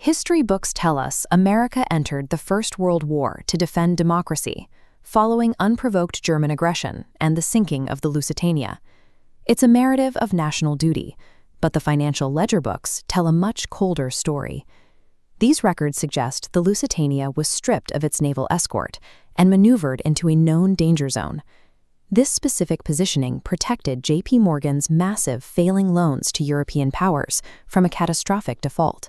History books tell us America entered the First World War to defend democracy, following unprovoked German aggression and the sinking of the Lusitania. It's a narrative of national duty, but the financial ledger books tell a much colder story. These records suggest the Lusitania was stripped of its naval escort and maneuvered into a known danger zone. This specific positioning protected J.P. Morgan's massive failing loans to European powers from a catastrophic default.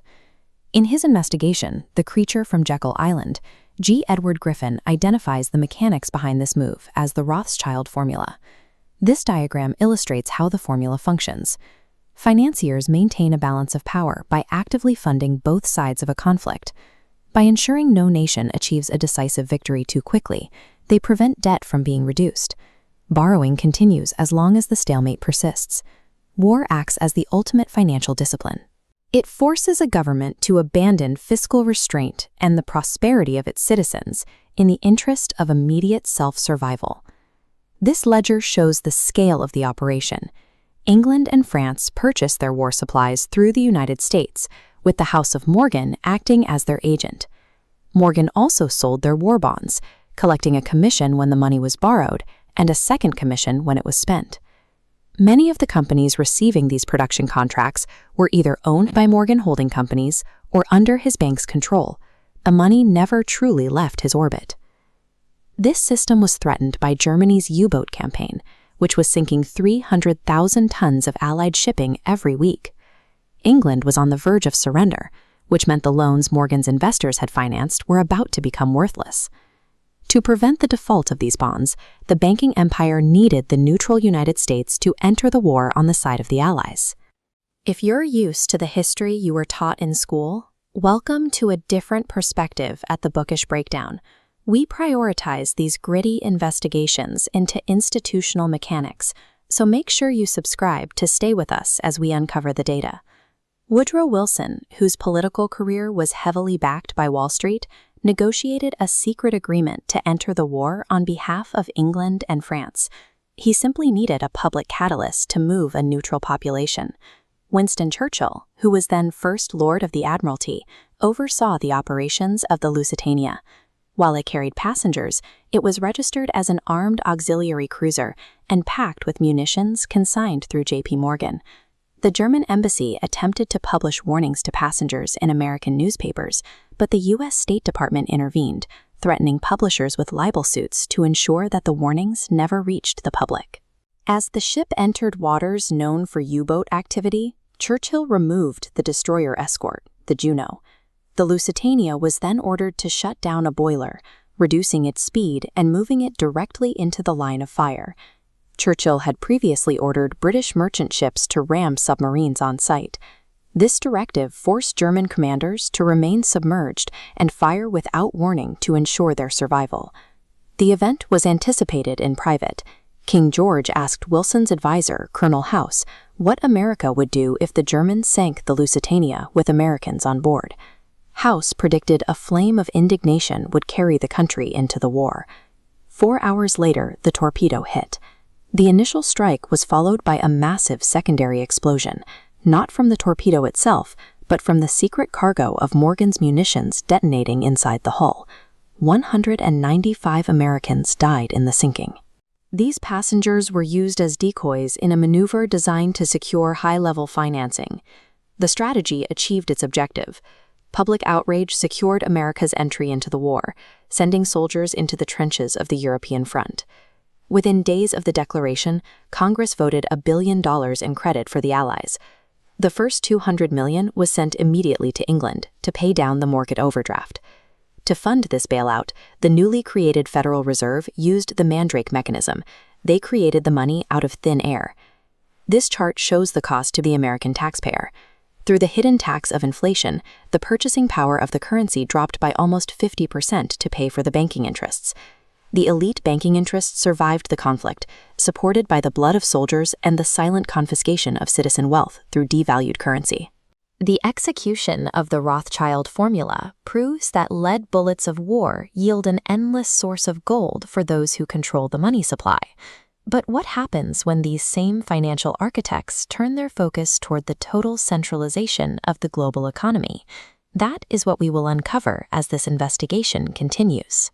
In his investigation, The Creature from Jekyll Island, G. Edward Griffin identifies the mechanics behind this move as the Rothschild Formula. This diagram illustrates how the formula functions. Financiers maintain a balance of power by actively funding both sides of a conflict. By ensuring no nation achieves a decisive victory too quickly, they prevent debt from being reduced. Borrowing continues as long as the stalemate persists. War acts as the ultimate financial discipline. It forces a government to abandon fiscal restraint and the prosperity of its citizens in the interest of immediate self-survival. This ledger shows the scale of the operation. England and France purchased their war supplies through the United States, with the House of Morgan acting as their agent. Morgan also sold their war bonds, collecting a commission when the money was borrowed and a second commission when it was spent. Many of the companies receiving these production contracts were either owned by Morgan holding companies or under his bank's control. The money never truly left his orbit. This system was threatened by Germany's U-boat campaign, which was sinking 300,000 tons of Allied shipping every week. England was on the verge of surrender, which meant the loans Morgan's investors had financed were about to become worthless. To prevent the default of these bonds, the banking empire needed the neutral United States to enter the war on the side of the Allies. If you're used to the history you were taught in school, welcome to a different perspective at the Bookish Breakdown. We prioritize these gritty investigations into institutional mechanics, so make sure you subscribe to stay with us as we uncover the data. Woodrow Wilson, whose political career was heavily backed by Wall Street, negotiated a secret agreement to enter the war on behalf of England and France. He simply needed a public catalyst to move a neutral population. Winston Churchill, who was then First Lord of the Admiralty, oversaw the operations of the Lusitania. While it carried passengers, it was registered as an armed auxiliary cruiser and packed with munitions consigned through J.P. Morgan. The German embassy attempted to publish warnings to passengers in American newspapers, but the U.S. State Department intervened, threatening publishers with libel suits to ensure that the warnings never reached the public. As the ship entered waters known for U-boat activity, Churchill removed the destroyer escort, the Juno. The Lusitania was then ordered to shut down a boiler, reducing its speed and moving it directly into the line of fire. Churchill had previously ordered British merchant ships to ram submarines on site. This directive forced German commanders to remain submerged and fire without warning to ensure their survival. The event was anticipated in private. King George asked Wilson's advisor, Colonel House, what America would do if the Germans sank the Lusitania with Americans on board. House predicted a flame of indignation would carry the country into the war. 4 hours later, the torpedo hit. The initial strike was followed by a massive secondary explosion, not from the torpedo itself, but from the secret cargo of Morgan's munitions detonating inside the hull. 195 Americans died in the sinking. These passengers were used as decoys in a maneuver designed to secure high-level financing. The strategy achieved its objective. Public outrage secured America's entry into the war, sending soldiers into the trenches of the European front. Within days of the declaration, Congress voted $1 billion in credit for the Allies. The first $200 million was sent immediately to England to pay down the market overdraft. To fund this bailout, the newly created Federal Reserve used the Mandrake mechanism. They created the money out of thin air. This chart shows the cost to the American taxpayer. Through the hidden tax of inflation, the purchasing power of the currency dropped by almost 50% to pay for the banking interests. The elite banking interests survived the conflict, supported by the blood of soldiers and the silent confiscation of citizen wealth through devalued currency. The execution of the Rothschild Formula proves that lead bullets of war yield an endless source of gold for those who control the money supply. But what happens when these same financial architects turn their focus toward the total centralization of the global economy? That is what we will uncover as this investigation continues.